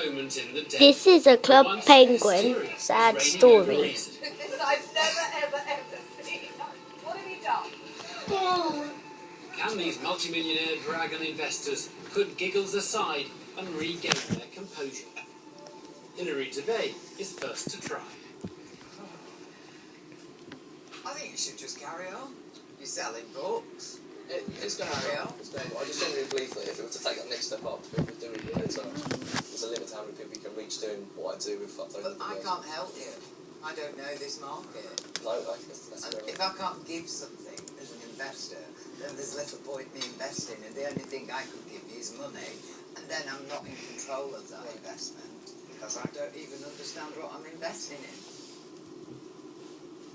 moment in the day. This is a Club Penguin sad story. I've never, ever seen. What have you done? Can these multimillionaire dragon investors put giggles aside and regain their composure? Hilary today is first to try. I think you should just carry on. You're selling books. It's going to carry on. I just genuinely believe that if it were to take that next step up, people would do it. There's a limit to how many people you can reach doing what I do with uploading But I videos. can't help you. I don't know this market. No, that's And if I can't give something as an investor, then there's little point in me investing. And the only thing I could give you is money. And then I'm not in control of that investment because I don't even understand what I'm investing in.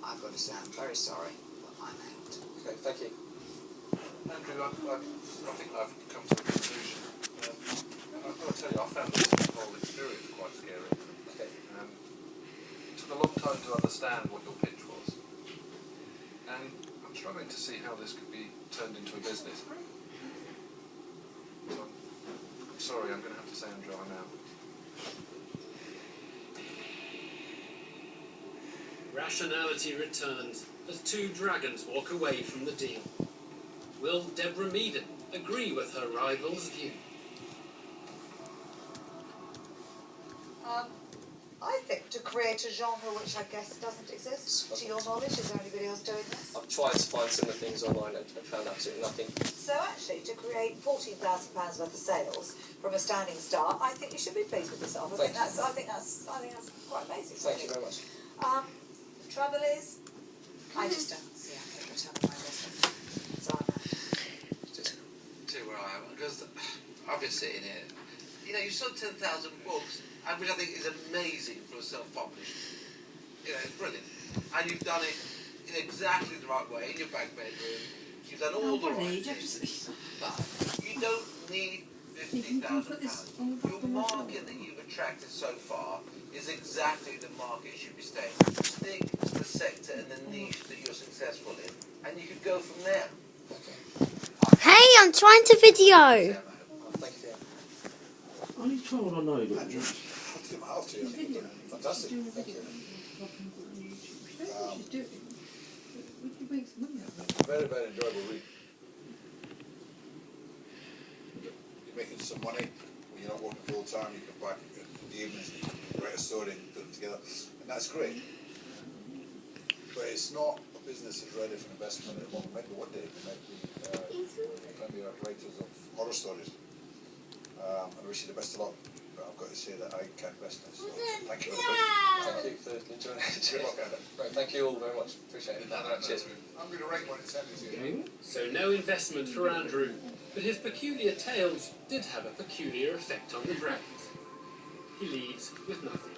I've got to say I'm very sorry, but I'm out. Okay, thank you. Andrew, I think I've come to a conclusion. I've got to tell you, I found this whole experience quite scary. Okay. It took a long time to understand what your pitch was. And I'm struggling to see how this could be turned into a business. So I'm sorry, I'm going to have to say, Andrew, I'm out. Rationality returns as two dragons walk away from the deal. Will Deborah Meaden agree with her rival's view? I think to create a genre which I guess doesn't exist, to your knowledge, is there anybody else doing this? I've tried to find similar things online and found absolutely nothing. So actually, to create £14,000 worth of sales from a standing start, I think you should be pleased with yourself. I think that's quite amazing. Thank you very much. The trouble is, I just don't see how people tell my investment. So I'm See where I am, because I've been sitting here. You know, you sold 10,000 books, which I think is amazing for a self-published. You know, it's brilliant. And you've done it in exactly the right way, in your back bedroom. You've done all the right things. But you don't need £50,000. Your market that you've attracted so far is exactly the market you should be staying. Stick to the sector and the niche that you're successful in, and you could go from there. Hey, I'm trying to video. Thank you. Only child I know that Andrew, I did my half to you. Fantastic. Thank you. Very, very enjoyable read. You're making some money when you're not working full time. You come back in the evenings, write a story and put it together, and that's great. But it's not a business that's ready for investment at the moment. Maybe one day it might be writers of horror stories. I wish you the best of luck, but I've got to say that I can't invest in it. So thank you for the book. Thank you for enjoying it. Good luck, Andrew. Right, thank you all very much. Appreciate it. Cheers. I'm going to write one and send it to you. So no investment for Andrew, but his peculiar tales did have a peculiar effect on the dragons. He leaves with nothing.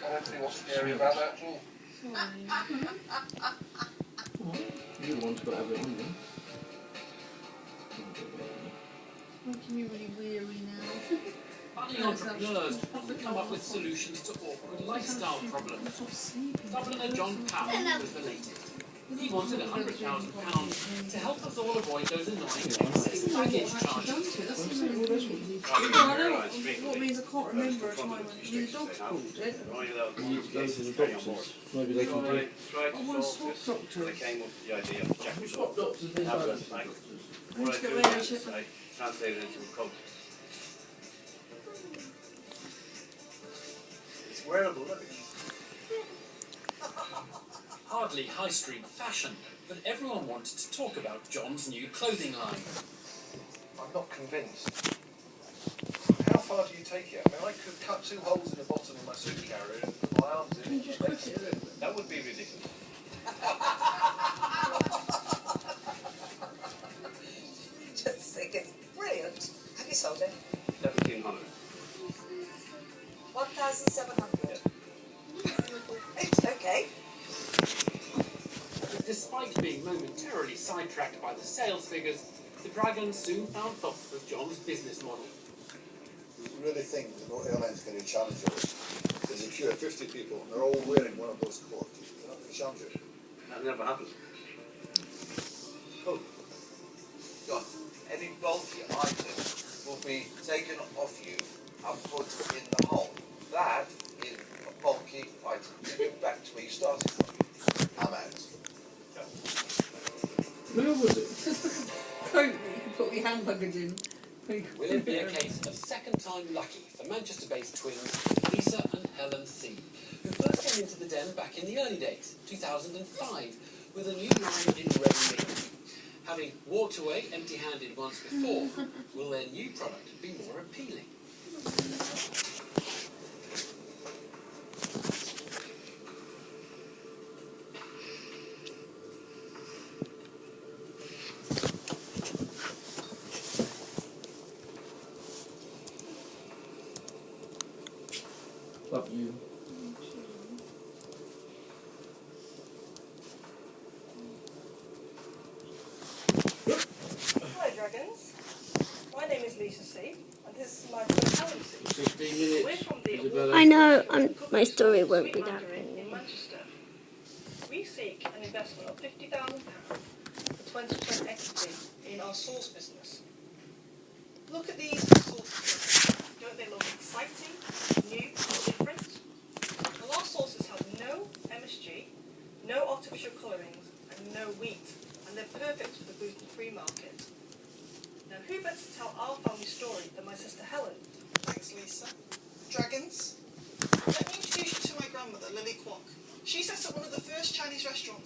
I don't see what's scary about that at all. you're the one's got to have it on there. Making me really weary now. Budding entrepreneurs often come up with solutions to awkward lifestyle problems. Governor John Powell was the latest. He wanted £100,000 to help us all avoid those annoying excess baggage charges. What means I can't remember a time when the dog's called it. You need to go to the doctors. Maybe they can do it. I want to swap doctors. Swap doctors, these are doctors. I need to get rid of it. Translated into a code. It's wearable, isn't it? Hardly high street fashion, but everyone wanted to talk about John's new clothing line. I'm not convinced. How far do you take it? I mean, I could cut 2 holes in the bottom of my suit carrier and put my arms in. That would be ridiculous. just think it's brilliant. Have you sold it? 1,700. 1,700. Okay. Despite being momentarily sidetracked by the sales figures, the Dragons soon found fault with John's business model. You really think that no airline's going to challenge you? There's a queue of 50 people and they're all wearing one of those coats. They're not going to challenge you. That never happens. Oh. John, any bulky items will be taken off you and put in the hole. That is a bulky item. Give it back to where you started from. I'm out. Where was it? Coat that you can put your hand luggage in. Will it be a case of second time lucky for Manchester-based twins Lisa and Helen C, who first came into the den back in the early days, 2005, with a new line in ready-made. Having walked away empty-handed once before, will their new product be more appealing? Love you. Hi Dragons, my name is Lisa C and this is my friend Helen C. 15 minutes. We're from the Isabella. I know my story won't be that Mandarin in long. Manchester. We seek an investment of £50,000 for 20% equity in our sauce business. Look at these sauces. Don't they look exciting, new, and different? Well, our sauces have no MSG, no artificial colourings, and no wheat, and they're perfect for the gluten-free market. Now, who better to tell our family story than my sister Helen? Thanks, Lisa. Dragons, let me introduce you to my grandmother, Lily Kwok. She set up one of the first Chinese restaurants